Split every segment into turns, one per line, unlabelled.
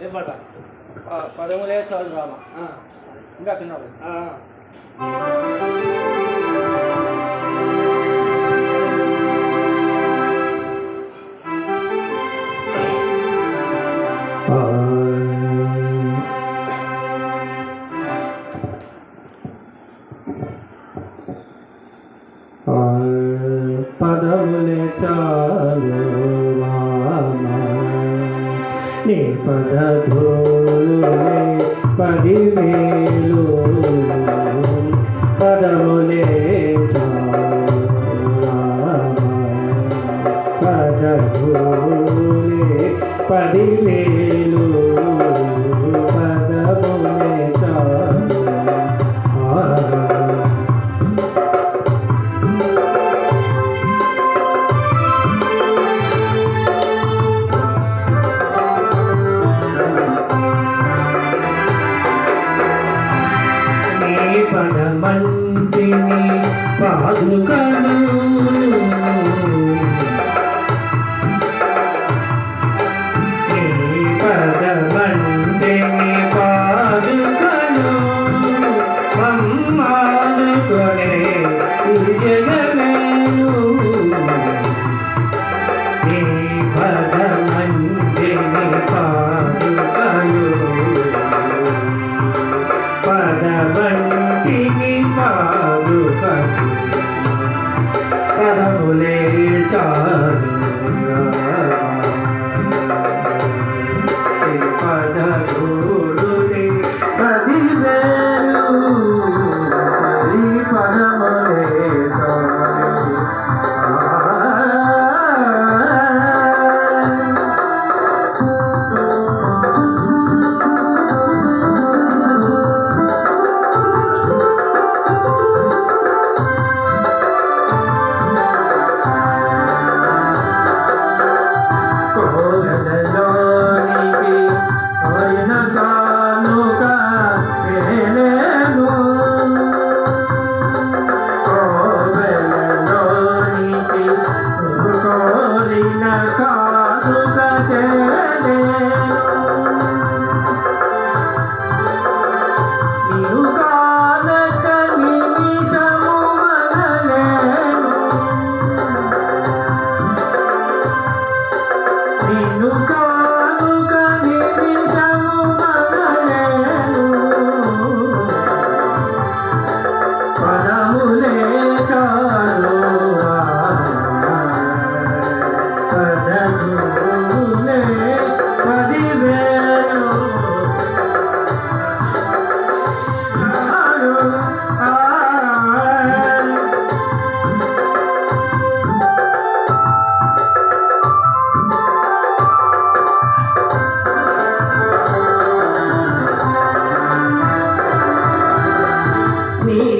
ఏ పాట పదములే చాలు రామ ఇంకా తిన్నాడు.
పదములే చాలు నీ పదధూలులే 10,000 పదములే చాలు పదధూలులే 10,000 పదములే చాలు పదమంటిని పాదుకను పదమంటిని పాదుకను మమ్మానుకొనే జగమేను పదమంటిని పాదుకను పదమంటిని పాదుకను పదములే చాలు పదధూలులే 10,000 పదములే చాలు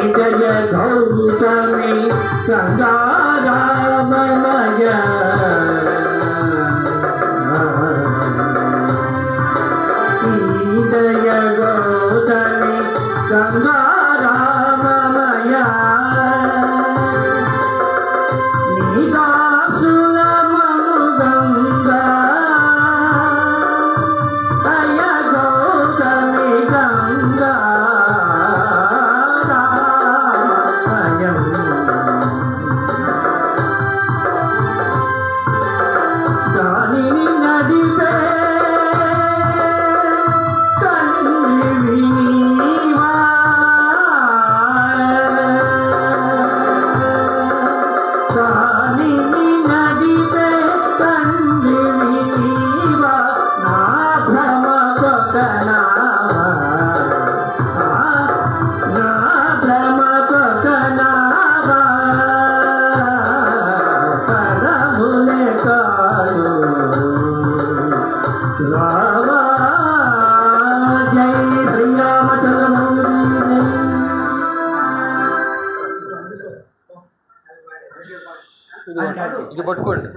జయ గౌతమి గంగారామమయ జయ గౌతమి గంగారామమయ నీ దాసుల మను గంగా జయ గౌతమి గంగా
ఇది పట్టుకోండి.